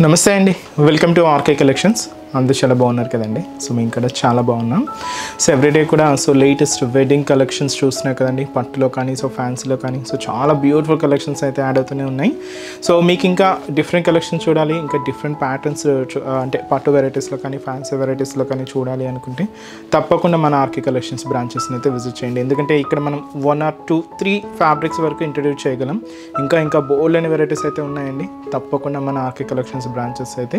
నమస్తే అండి, welcome to RK collections. అందరూ చాలా బాగున్నారు కదండి. సో మేము ఇక్కడ చాలా బాగున్నాం. సో ఎవ్రీడే కూడా లేటెస్ట్ వెడ్డింగ్ కలెక్షన్స్ చూస్తున్నాయి కదండి, పట్టులో కానీ ఫ్యాన్సీలో కానీ. చాలా బ్యూటిఫుల్ కలెక్షన్స్ అయితే యాడ్ అవుతూనే ఉన్నాయి. సో మీకు ఇంకా డిఫరెంట్ కలెక్షన్స్ చూడాలి, ఇంకా డిఫరెంట్ ప్యాటర్న్స్ అంటే పట్టు వెరైటీస్లో కానీ ఫ్యాన్సీ వెరైటీస్లో కానీ చూడాలి అనుకుంటే తప్పకుండా మన ఆర్కే కలెక్షన్స్ బ్రాంచెస్ని అయితే విజిట్ చేయండి. ఎందుకంటే ఇక్కడ మనం 1 or 2, 3 ఫ్యాబ్రిక్స్ వరకు ఇంట్రడ్యూస్ చేయగలం. ఇంకా బోల్డ్ అనే వెరైటీస్ అయితే ఉన్నాయండి. తప్పకుండా మన ఆర్కే కలెక్షన్స్ బ్రాంచెస్ అయితే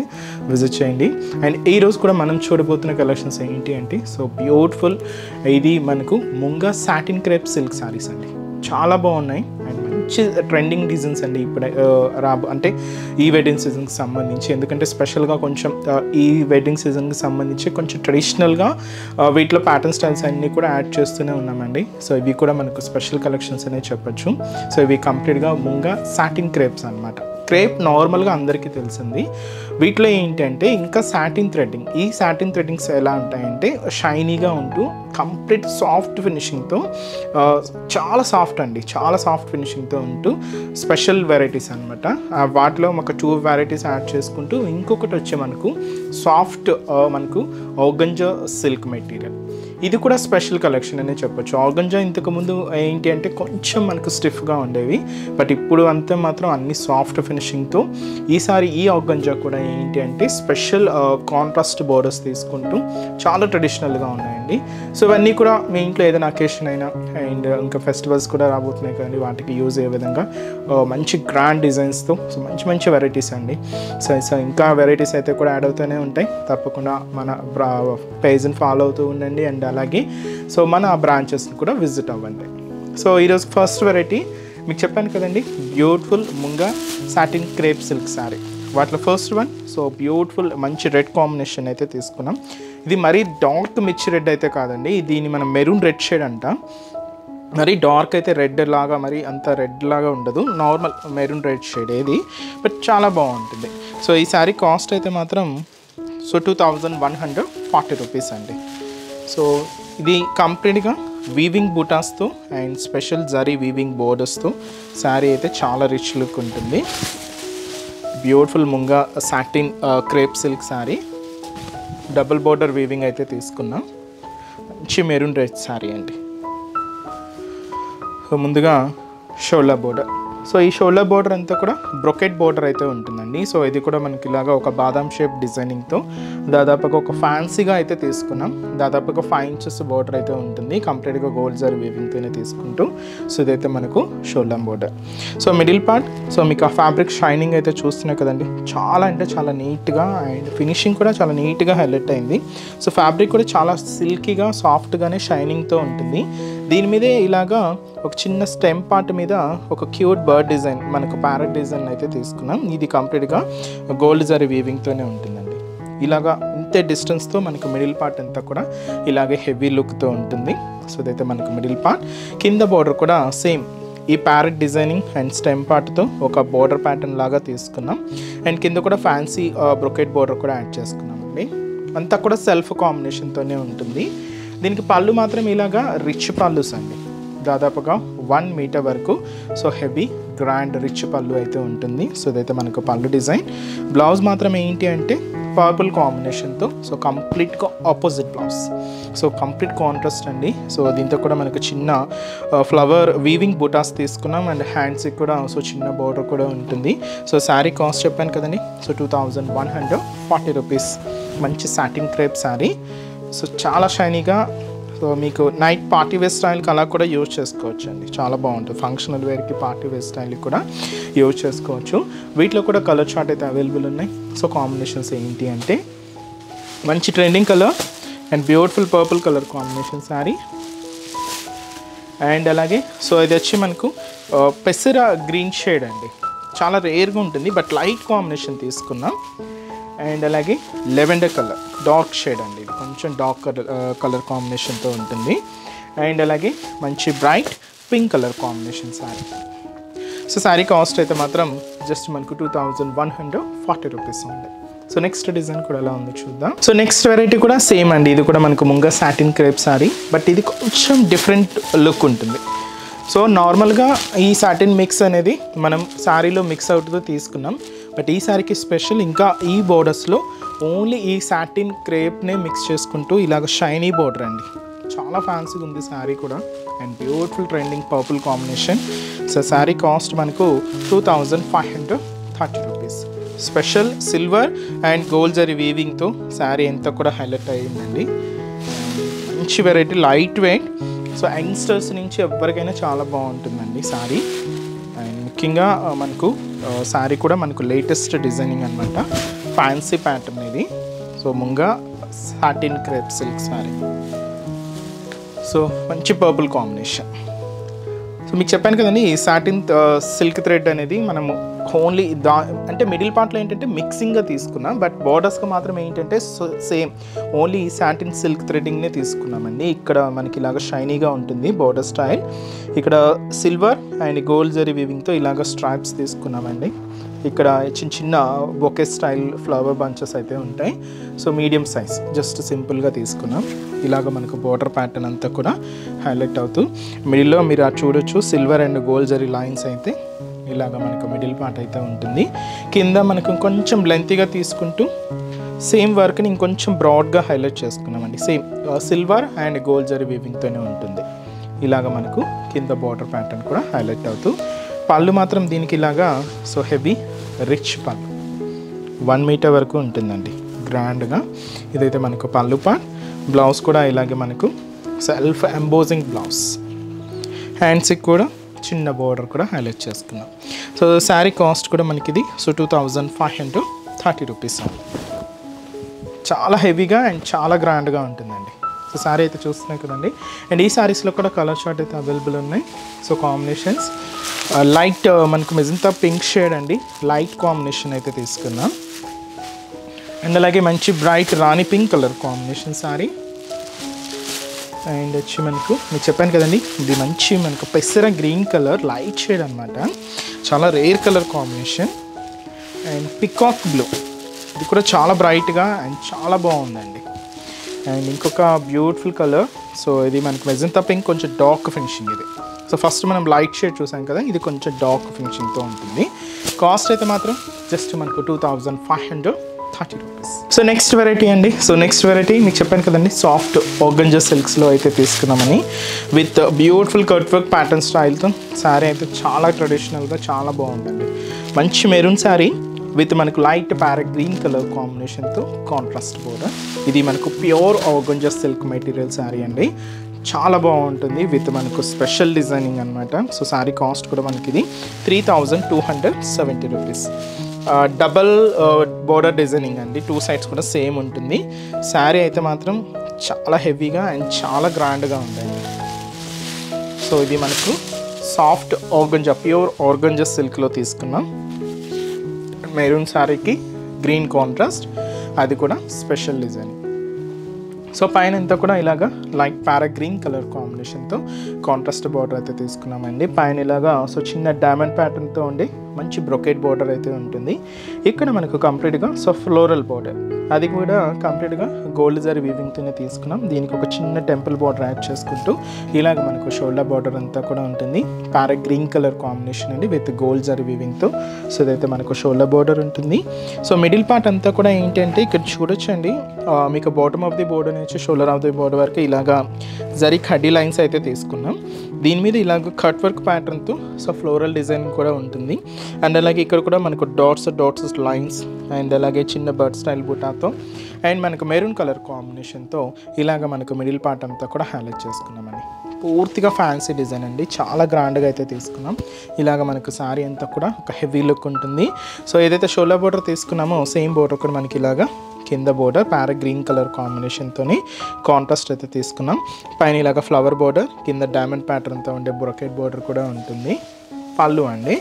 విజిట్ చేయండి. అండ్ ఈ రోజు కూడా మనం చూడబోతున్న కలెక్షన్స్ ఏంటి అంటే బ్యూటిఫుల్, ఇది మనకు munga satin crepe silk saris అండి. చాలా బాగున్నాయి అండ్ మంచి ట్రెండింగ్ డిజైన్స్ అండి. ఇప్పుడు అంటే ఈ వెడ్డింగ్ సీజన్కి సంబంధించి, ఎందుకంటే స్పెషల్గా కొంచెం ఈ వెడ్డింగ్ సీజన్కి సంబంధించి కొంచెం ట్రెడిషనల్గా వీటిలో ప్యాటర్న్ స్టైల్స్ అన్నీ కూడా యాడ్ చేస్తూనే ఉన్నామండి. సో ఇవి కూడా మనకు స్పెషల్ కలెక్షన్స్ అనే చెప్పచ్చు. సో ఇవి కంప్లీట్గా ముంగా సాటిన్ క్రేప్స్ అనమాట. క్రేప్ నార్మల్గా అందరికీ తెలిసింది. వీటిలో ఏంటంటే ఇంకా సాటిన్ థ్రెడ్డింగ్. ఈ సాటిన్ థ్రెడ్డింగ్స్ ఎలా ఉంటాయంటే షైనీగా ఉంటూ కంప్లీట్ సాఫ్ట్ ఫినిషింగ్తో, చాలా సాఫ్ట్ అండి, చాలా సాఫ్ట్ ఫినిషింగ్తో ఉంటూ స్పెషల్ వెరైటీస్ అనమాట. వాటిలో ఒక 2 వెరైటీస్ యాడ్ చేసుకుంటూ ఇంకొకటి వచ్చే మనకు సాఫ్ట్ మనకు ఆర్గంజా సిల్క్ మెటీరియల్. ఇది కూడా స్పెషల్ కలెక్షన్ అనే చెప్పొచ్చు. ఆర్గంజా ఇంతకుముందు ఏంటి అంటే కొంచెం మనకు స్టిఫ్గా ఉండేవి, బట్ ఇప్పుడు అంతా మాత్రం అన్ని సాఫ్ట్ ఫినిషింగ్తో. ఈసారి ఈ ఆర్గంజా కూడా ఏంటి అంటే స్పెషల్ కాంట్రాస్ట్ బోర్డర్స్ తీసుకుంటూ చాలా ట్రెడిషనల్గా ఉన్నాయండి. సో ఇవన్నీ కూడా మీ ఇంట్లో ఏదైనా అకేషన్ అయినా అండ్ ఇంకా ఫెస్టివల్స్ కూడా రాబోతున్నాయి కానీ వాటికి యూజ్ అయ్యే విధంగా మంచి గ్రాండ్ డిజైన్స్తో మంచి వెరైటీస్ అండి. సో ఇంకా వెరైటీస్ అయితే కూడా యాడ్ అవుతూనే ఉంటాయి. తప్పకుండా మన పేజ్ని ఫాలో అవుతూ ఉండండి. అండ్ అలాగే మన బ్రాంచెస్ని కూడా విజిట్ అవ్వండి. సో ఈరోజు ఫస్ట్ వెరైటీ మీకు చెప్పాను కదండి, beautiful munga satin crepe silk sari. వాటిలో ఫస్ట్ వన్ బ్యూటిఫుల్ మంచి రెడ్ కాంబినేషన్ అయితే తీసుకున్నాం. ఇది మరీ డార్క్ మిర్చి రెడ్ అయితే కాదండి, దీన్ని మనం మెరూన్ రెడ్ షేడ్ అంట. మరి డార్క్ అయితే రెడ్ లాగా మరి అంత రెడ్ లాగా ఉండదు, నార్మల్ మెరూన్ రెడ్ షేడ్ ఇది, బట్ చాలా బాగుంటుంది. సో ఈ శారీ కాస్ట్ అయితే మాత్రం 2140 రూపీస్ అండి. సో ఇది కంప్లీట్గా వీవింగ్ బూటాస్తో అండ్ స్పెషల్ జరీ వీవింగ్ బోర్డర్స్తో శారీ అయితే చాలా రిచ్ లుక్ ఉంటుంది. Beautiful munga satin crepe silk sari, double border weaving అయితే తీసుకున్నాం. మంచి మెరూన్ రెడ్ శారీ అండి. సో ముందుగా షోల్డర్ బోర్డర్. సో ఈ షోల్డర్ బోర్డర్ అంతా కూడా బ్రొకెట్ బోర్డర్ అయితే ఉంటుందండి. సో ఇది కూడా మనకి ఇలాగా ఒక బాదాం షేప్ డిజైనింగ్తో దాదాపుగా ఒక ఫ్యాన్సీగా అయితే తీసుకున్నాం. దాదాపుగా 5 inches బోర్డర్ అయితే ఉంటుంది, కంప్లీట్గా గోల్డ్ జరీ వీవింగ్తోనే తీసుకుంటూ. సో ఇదైతే మనకు shoulder border. So middle part, మీకు ఆ ఫ్యాబ్రిక్ షైనింగ్ అయితే చూస్తున్నాయి కదండి, చాలా అంటే చాలా నీట్గా అండ్ ఫినిషింగ్ కూడా చాలా నీట్గా హైలైట్ అయింది. సో ఫ్యాబ్రిక్ కూడా చాలా సిల్కీగా సాఫ్ట్గానే షైనింగ్తో ఉంటుంది. దీని మీదే ఇలాగా ఒక చిన్న స్టెమ్ పార్ట్ మీద ఒక క్యూట్ బర్డ్ డిజైన్, మనకు ప్యారెట్ డిజైన్ అయితే తీసుకున్నాం. ఇది కంప్లీట్గా గోల్డ్ జరీ వీవింగ్తోనే ఉంటుందండి. ఇలాగా ఇంతే డిస్టెన్స్తో మనకు మిడిల్ పార్ట్ అంతా కూడా ఇలాగే హెవీ లుక్తో ఉంటుంది. సో ఇదైతే మనకు మిడిల్ పార్ట్. కింద బోర్డర్ కూడా సేమ్ ఈ ప్యారెట్ డిజైనింగ్ అండ్ స్టెమ్ పార్ట్తో ఒక బోర్డర్ ప్యాటర్న్ లాగా తీసుకున్నాం. అండ్ కింద కూడా ఫ్యాన్సీ బ్రొకెట్ బోర్డర్ కూడా యాడ్ చేసుకున్నామండి. అంతా కూడా సెల్ఫ్ కాంబినేషన్తోనే ఉంటుంది. దీనికి పళ్ళు మాత్రం ఇలాగా రిచ్ పళ్ళుస్ అండి, దాదాపుగా 1 మీటర్ వరకు. సో హెవీ గ్రాండ్ రిచ్ పళ్ళు అయితే ఉంటుంది. సో ఇదైతే మనకు పళ్ళు డిజైన్. బ్లౌజ్ మాత్రం ఏంటి అంటే పర్పుల్ కాంబినేషన్తో, కంప్లీట్గా opposite blouse. So complete contrast అండి. సో దీంతో కూడా మనకు చిన్న ఫ్లవర్ వీవింగ్ బూటాస్ తీసుకున్నాం అండ్ హ్యాండ్స్కి కూడా చిన్న బోర్డర్ కూడా ఉంటుంది. సో శారీ కాస్ట్ చెప్పాను కదండి, 2140 రూపీస్. మంచి సాటిన్ క్రేప్ శారీ. సో చాలా షైనీగా, మీకు నైట్ పార్టీ వేర్ స్టైల్కి అలా కూడా యూజ్ చేసుకోవచ్చు అండి. చాలా బాగుంటుంది. ఫంక్షనల్ వేర్కి పార్టీ వేర్ స్టైల్కి కూడా యూజ్ చేసుకోవచ్చు. వీటిలో కూడా కలర్ చార్ట్ అయితే అవైలబుల్ ఉన్నాయి. సో కాంబినేషన్స్ ఏంటి అంటే మంచి trending colour and beautiful purple colour combination sari. And అలాగే ఇది వచ్చి మనకు పెసర గ్రీన్ షేడ్ అండి, చాలా రేర్గా ఉంటుంది బట్ లైట్ కాంబినేషన్ తీసుకున్నాం. అండ్ అలాగే లెవెండర్ కలర్ డార్క్ షేడ్ అండి, ఇది కొంచెం డార్క్ కలర్ కాంబినేషన్తో ఉంటుంది. అండ్ అలాగే మంచి bright pink colour combination sari. So sari cost అయితే మాత్రం జస్ట్ మనకు 2140 రూపీస్ ఉంది. సో నెక్స్ట్ డిజైన్ కూడా ఎలా ఉందో చూద్దాం. సో నెక్స్ట్ వెరైటీ కూడా సేమ్ అండి, ఇది కూడా మనకు munga satin crepe sari, but ఇది కొంచెం డిఫరెంట్ లుక్ ఉంటుంది. సో నార్మల్గా ఈ సాటిన్ మిక్స్ అనేది మనం శారీలో మిక్స్ అవుట్తో తీసుకున్నాం. బట్ ఈ శారీకి స్పెషల్ ఇంకా ఈ బోర్డర్స్లో ఓన్లీ ఈ సాటిన్ క్రేప్నే మిక్స్ చేసుకుంటూ ఇలాగ షైనీ బోర్డర్ అండి. చాలా ఫ్యాన్సీగా ఉంది శారీ కూడా and beautiful trending purple combination. So sari cost మనకు 2530 rupees. Special silver and gold zari వీవింగ్తో శారీ ఎంత కూడా హైలైట్ అయ్యిందండి. మంచి variety, light weight. So youngsters నుంచి ఎవరికైనా చాలా బాగుంటుందండి శారీ. అండ్ ముఖ్యంగా మనకు శారీ కూడా మనకు లేటెస్ట్ డిజైనింగ్ అనమాట, ఫ్యాన్సీ ప్యాటర్న్ ఇది. So munga satin crepe silk sari. So మంచి పర్పుల్ కాంబినేషన్. సో మీకు చెప్పాను కదండి, ఈ సాటిన్ సిల్క్ థ్రెడ్ అనేది మనము ఓన్లీ అంటే మిడిల్ పార్ట్లో ఏంటంటే మిక్సింగ్గా తీసుకున్నాం, బట్ బోర్డర్స్గా మాత్రం ఏంటంటే సేమ్ ఓన్లీ ఈ సాటిన్ సిల్క్ థ్రెడ్డింగ్నే తీసుకున్నామండి. ఇక్కడ మనకి ఇలాగ షైనీగా ఉంటుంది బోర్డర్ స్టైల్. ఇక్కడ సిల్వర్ అండ్ గోల్డ్ జరీ వీవింగ్తో ఇలాగ స్ట్రైప్స్ తీసుకున్నామండి. ఇక్కడ చిన్న చిన్న బొకే స్టైల్ ఫ్లవర్ బంచెస్ అయితే ఉంటాయి. సో మీడియం సైజ్ జస్ట్ సింపుల్గా తీసుకున్నాం. ఇలాగ మనకు బోర్డర్ ప్యాటర్న్ అంతా కూడా హైలైట్ అవుతూ మిడిల్లో మీరు చూడొచ్చు silver and gold zari lines అయితే ఇలాగ మనకు మిడిల్ పార్ట్ అయితే ఉంటుంది. కింద మనకు కొంచెం లెంతీగా తీసుకుంటూ సేమ్ వర్క్ని ఇంకొంచెం బ్రాడ్గా హైలైట్ చేసుకున్నామండి. Same silver and gold zari వీవింగ్తోనే ఉంటుంది. ఇలాగ మనకు కింద బోర్డర్ ప్యాటర్న్ కూడా హైలైట్ అవుతూ పళ్ళు మాత్రం దీనికి ఇలాగా సో హెవీ రిచ్ పళ్ళు 1 మీటర్ వరకు ఉంటుందండి గ్రాండ్గా. ఇదైతే మనకు పళ్ళు పార్ట్. బ్లౌజ్ కూడా ఇలాగే మనకు సెల్ఫ్ ఎంబోజింగ్ బ్లౌజ్. హ్యాండ్స్కి కూడా చిన్న బోర్డర్ కూడా హైలైట్ చేసుకున్నాం. సో శారీ కాస్ట్ కూడా మనకి ఇది సో 2530 రూపీస్. చాలా హెవీగా అండ్ చాలా గ్రాండ్గా ఉంటుందండి. సో శారీ అయితే చూస్తున్నాయి కదండి. అండ్ ఈ శారీస్లో కూడా కలర్ షార్ట్ అయితే అవైలబుల్ ఉన్నాయి. సో కాంబినేషన్స్ లైట్ మనకు మెజంతా పింక్ షేడ్ అండి, లైట్ కాంబినేషన్ అయితే తీసుకున్నాం. అండ్ అలాగే మంచి bright Rani pink colour combination sari. And వచ్చి మనకు మీకు చెప్పాను కదండి, ఇది మంచి మనకు పెసర గ్రీన్ కలర్ లైట్ షేడ్ అనమాట, చాలా rare colour combination. And peacock blue, ఇది కూడా చాలా బ్రైట్గా అండ్ చాలా బాగుందండి. అండ్ ఇంకొక బ్యూటిఫుల్ కలర్, సో ఇది మనకు మెజంతా పింక్ కొంచెం డార్క్ ఫినిషింగ్ ఇది. సో ఫస్ట్ మనం లైట్ షేడ్ చూసాం కదా, ఇది కొంచెం డార్క్ ఫినిషింగ్తో ఉంటుంది. కాస్ట్ అయితే మాత్రం జస్ట్ మనకు 2530 రూపీస్. సో నెక్స్ట్ వెరైటీ అండి. సో నెక్స్ట్ వెరైటీ మీకు చెప్పాను కదండి, సాఫ్ట్ ఆర్గంజా సిల్క్స్లో అయితే తీసుకున్నామని, with beautiful cut work pattern స్టైల్తో. శారీ అయితే చాలా ట్రెడిషనల్గా చాలా బాగుందండి. మంచి మెరూన్ శారీ విత్ మనకు లైట్ ప్యారెట్ గ్రీన్ కలర్ కాంబినేషన్తో కాంట్రాస్ట్ బోర్డర్. ఇది మనకు pure organza silk material sari అండి, చాలా బాగుంటుంది విత్ మనకు స్పెషల్ డిజైనింగ్ అనమాట. సో శారీ కాస్ట్ కూడా మనకి ఇది 3270 రూపీస్. డబల్ బోర్డర్ డిజైనింగ్ అండి, 2 సైడ్స్ కూడా సేమ్ ఉంటుంది. శారీ అయితే మాత్రం చాలా హెవీగా అండ్ చాలా గ్రాండ్గా ఉందండి. సో ఇది మనకు సాఫ్ట్ ఆర్గంజా, ప్యూర్ ఆర్గంజా సిల్క్లో తీసుకున్నాం. మెరూన్ శారీకి గ్రీన్ కాంట్రాస్ట్, అది కూడా స్పెషల్ డిజైనింగ్. సో పైన అంతా కూడా ఇలాగా లైట్ ప్యారా గ్రీన్ కలర్ కాంబినేషన్తో కాంట్రాస్ట్ బార్డర్ అయితే తీసుకున్నామండి. పైన ఇలాగా సో చిన్న డైమండ్ ప్యాటర్న్తో ఉండి మంచి బ్రొకెట్ బార్డర్ అయితే ఉంటుంది. ఇక్కడ మనకు కంప్లీట్గా సో ఫ్లోరల్ బార్డర్, అది కూడా కంప్లీట్గా గోల్డ్ జరీ వీవింగ్తోనే తీసుకున్నాం. దీనికి ఒక చిన్న టెంపుల్ బార్డర్ యాడ్ చేసుకుంటూ ఇలాగ మనకు షోల్డర్ బార్డర్ అంతా కూడా ఉంటుంది. ప్యారా గ్రీన్ కలర్ కాంబినేషన్ అండి విత్ గోల్డ్ జరీ వీవింగ్తో. సో ఇదైతే మనకు షోల్డర్ బార్డర్ ఉంటుంది. సో మిడిల్ పార్ట్ అంతా కూడా ఏంటంటే ఇక్కడ చూడొచ్చండి, మీకు బాటమ్ ఆఫ్ ది బోర్డర్ నుంచి షోల్డర్ ఆఫ్ ది బోర్డర్ వరకు ఇలాగా జరీ కడ్డీ లైన్స్ అయితే తీసుకున్నాం. దీని మీద ఇలాగ కట్ వర్క్ ప్యాటర్న్తో సో ఫ్లోరల్ డిజైన్ కూడా ఉంటుంది. అండ్ అలాగే ఇక్కడ కూడా మనకు డాట్స్ లైన్స్ అండ్ అలాగే చిన్న బర్డ్ స్టైల్ బుటాతో అండ్ మనకు మెరూన్ కలర్ కాంబినేషన్తో ఇలాగ మనకు మిడిల్ పార్ట్ అంతా కూడా హైలైట్ చేసుకున్నామండి. పూర్తిగా ఫ్యాన్సీ డిజైన్ అండి, చాలా గ్రాండ్గా అయితే తీసుకున్నాం. ఇలాగ మనకు శారీ అంతా కూడా ఒక హెవీ లుక్ ఉంటుంది. సో ఏదైతే షోల్డర్ బోర్డర్ తీసుకున్నామో సేమ్ బోర్డర్ కూడా మనకి ఇలాగా కింద బోర్డర్ ప్యారా గ్రీన్ కలర్ కాంబినేషన్తోని కాంట్రాస్ట్ అయితే తీసుకున్నాం. పైన ఇలాగ ఫ్లవర్ బోర్డర్, కింద డైమండ్ ప్యాటర్న్తో ఉండే బ్రొకెట్ బోర్డర్ కూడా ఉంటుంది. పళ్ళు అండి,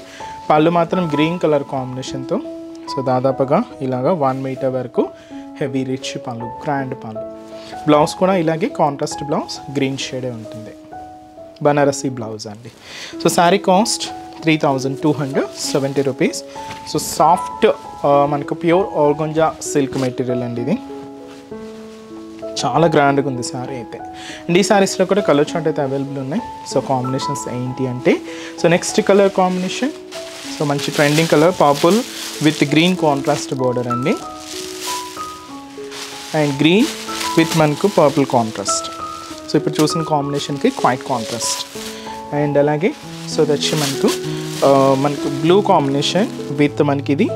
పళ్ళు మాత్రం గ్రీన్ కలర్ కాంబినేషన్తో సో దాదాపుగా ఇలాగ 1 మీటర్ వరకు హెవీ రిచ్ పళ్ళు, గ్రాండ్ పళ్ళు. బ్లౌజ్ కూడా ఇలాగే కాంట్రాస్ట్ బ్లౌజ్, గ్రీన్ షేడే ఉంటుంది, బనారసీ బ్లౌజ్ అండి. So sari cost 3270 rupees. So soft మనకు ప్యూర్ ఆర్గంజా సిల్క్ మెటీరియల్ అండి, ఇది చాలా గ్రాండ్గా ఉంది శారీ అయితే. అండ్ ఈ శారీస్లో కూడా కలర్ చార్ట్ అయితే అవైలబుల్ ఉన్నాయి. సో కాంబినేషన్స్ ఏంటి అంటే, so next colour combination so మంచి trending colour purple with green contrast border అండి, అండ్ గ్రీన్ విత్ మనకు పర్పుల్ కాంట్రాస్ట్. సో ఇప్పుడు చూసిన కాంబినేషన్కి క్వైట్ కాంట్రాస్ట్. అండ్ అలాగే సో దచ్చి మనకు బ్లూ కాంబినేషన్ విత్ మనకి ఇది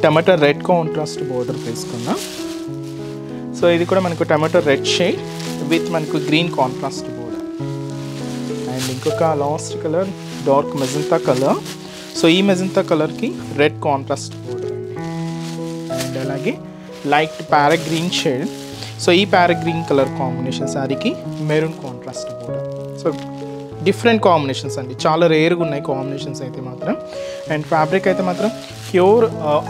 టమాటో రెడ్ కాంట్రాస్ట్ బోర్డర్ తీసుకుందాం. సో ఇది కూడా మనకు టమాటో రెడ్ షేడ్ విత్ మనకు గ్రీన్ కాంట్రాస్ట్ బోర్డర్. అండ్ ఇంకొక last colour dark magenta colour. So ఈ మెజంతా కలర్కి రెడ్ కాంట్రాస్ట్ బోర్డర్ అండి. అండ్ అలాగే light para green shade. So ఈ ప్యారా గ్రీన్ కలర్ కాంబినేషన్ శారీకి maroon contrast border. So different combinations అండి, చాలా రేర్గా ఉన్నాయి కాంబినేషన్స్ అయితే మాత్రం. అండ్ ఫ్యాబ్రిక్ అయితే మాత్రం ప్యూర్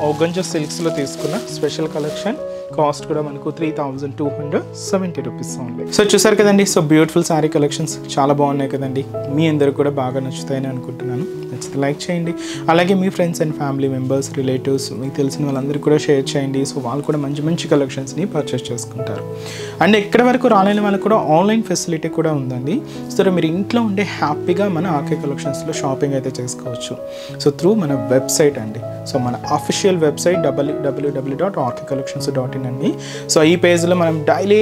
ఆర్గంజా సిల్క్స్లో తీసుకున్న స్పెషల్ కలెక్షన్. కాస్ట్ కూడా మనకు 3270 రూపీస్ ఓన్లీ. సో చూసారు కదండి, సో బ్యూటిఫుల్ శారీ కలెక్షన్స్ చాలా బాగున్నాయి కదండి. మీ అందరూ కూడా బాగా నచ్చుతాయని అనుకుంటున్నాను. నచ్చితే లైక్ చేయండి, అలాగే మీ friends and family members, relatives, మీకు తెలిసిన వాళ్ళందరూ కూడా షేర్ చేయండి. సో వాళ్ళు కూడా మంచి మంచి కలెక్షన్స్ని పర్చేస్ చేసుకుంటారు. అండ్ ఎక్కడి వరకు రాలేని వాళ్ళకి కూడా ఆన్లైన్ ఫెసిలిటీ కూడా ఉందండి. సో మీరు ఇంట్లో ఉండే హ్యాపీగా మన ఆర్కే కలెక్షన్స్లో షాపింగ్ అయితే చేసుకోవచ్చు. సో త్రూ మన వెబ్సైట్ అండి. సో మన అఫీషియల్ వెబ్సైట్ www.rkcollections.in అండి. సో ఈ పేజ్లో మనం డైలీ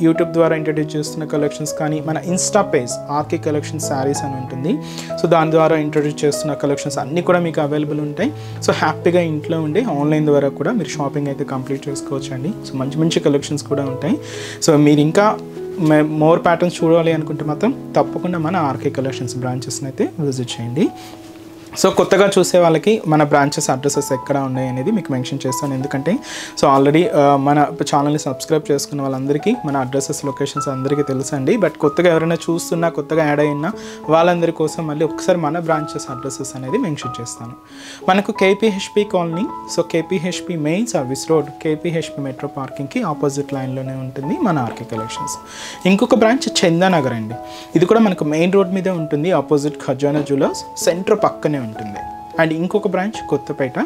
యూట్యూబ్ ద్వారా ఇంట్రడ్యూస్ చేస్తున్న కలెక్షన్స్ కానీ, మన Insta page RK collection sarees అని ఉంటుంది. సో దాని ద్వారా ఇంట్రడ్యూస్ చేస్తున్న కలెక్షన్స్ అన్నీ కూడా మీకు అవైలబుల్ ఉంటాయి. సో హ్యాపీగా ఇంట్లో ఉండి ఆన్లైన్ ద్వారా కూడా మీరు షాపింగ్ అయితే కంప్లీట్ చేసుకోవచ్చు అండి. సో మంచి మంచి కలెక్షన్స్ కూడా ఉంటాయి. సో మీరు ఇంకా మోర్ ప్యాటర్న్స్ చూడాలి అనుకుంటే మాత్రం తప్పకుండా మన ఆర్కే కలెక్షన్స్ బ్రాంచెస్ని అయితే విజిట్ చేయండి. సో కొత్తగా చూసే వాళ్ళకి మన బ్రాంచెస్ అడ్రసెస్ ఎక్కడ ఉన్నాయి అనేది మీకు మెన్షన్ చేస్తాను. ఎందుకంటే సో ఆల్రెడీ మన ఛానల్ని సబ్స్క్రైబ్ చేసుకున్న వాళ్ళందరికీ మన అడ్రసెస్, లొకేషన్స్ అందరికీ తెలుసండి. బట్ కొత్తగా ఎవరైనా చూస్తున్నా, కొత్తగా యాడ్ అయినా వాళ్ళందరి కోసం మళ్ళీ ఒకసారి మన బ్రాంచెస్ అడ్రసెస్ అనేది మెన్షన్ చేస్తాను. మనకు KPHB colony, so KPHB main service road, KPHB metro పార్కింగ్కి ఆపోజిట్ లైన్లోనే ఉంటుంది మన ఆర్కే కలెక్షన్స్. ఇంకొక బ్రాంచ్ చందానగర్ అండి. ఇది కూడా మనకు మెయిన్ రోడ్ మీదే ఉంటుంది, ఆపోజిట్ ఖజానా జ్యువెలర్స్ సెంటర్ పక్కనే ఉంటుంది. అండ్ ఇంకొక బ్రాంచ్ కొత్తపేట,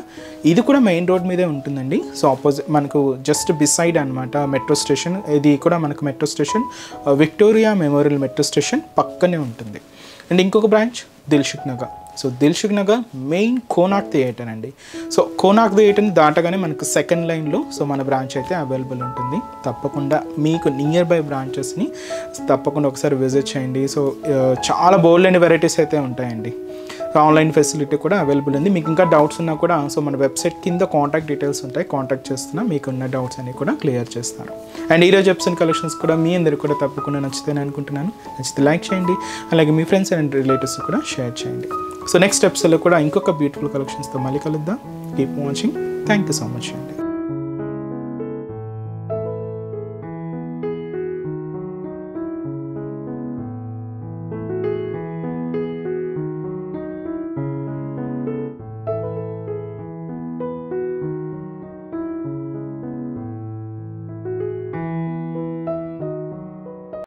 ఇది కూడా మెయిన్ రోడ్ మీదే ఉంటుందండి. సో ఆపోజిట్ మనకు జస్ట్ బిసైడ్ అనమాట మెట్రో స్టేషన్. ఇది కూడా మనకు metro station Victoria memorial metro station పక్కనే ఉంటుంది. అండ్ ఇంకొక branch Dilsukh Nagar. So Dilsukh Nagar main Konark theatre అండి. సో కోనాక్ థియేటర్ని దాటగానే మనకు సెకండ్ లైన్లో సో మన బ్రాంచ్ అయితే అవైలబుల్ ఉంటుంది. తప్పకుండా మీకు నియర్ బై బ్రాంచెస్ని తప్పకుండా ఒకసారి విజిట్ చేయండి. సో చాలా బోల్డ్ అండ్ వెరైటీస్ అయితే ఉంటాయండి. ఆన్లైన్ ఫెసిలిటీ కూడా అవైలబుల్ ఉంది. మీకు ఇంకా డౌట్స్ ఉన్నా కూడా సో మన వెబ్సైట్ కింద కాంటాక్ట్ డీటెయిల్స్ ఉంటాయి, కాంటాక్ట్ చేస్తున్నా మీకున్న డౌట్స్ అన్ని కూడా క్లియర్ చేస్తాను. అండ్ ఈరోజు ఎపిసోడ్ కలెక్షన్స్ కూడా మీ అందరికీ కూడా తప్పకుండా నచ్చుతాయని అనుకుంటున్నాను. నచ్చితే లైక్ చేయండి, అలాగే మీ ఫ్రెండ్స్ అండ్ రిలేటివ్స్ కూడా షేర్ చేయండి. సో నెక్స్ట్ ఎపిసోడ్లో కూడా ఇంకొక బ్యూటిఫుల్ కలెక్షన్స్తో మళ్ళీ కలుద్దాం. Keep watching. Thank you so much అండి.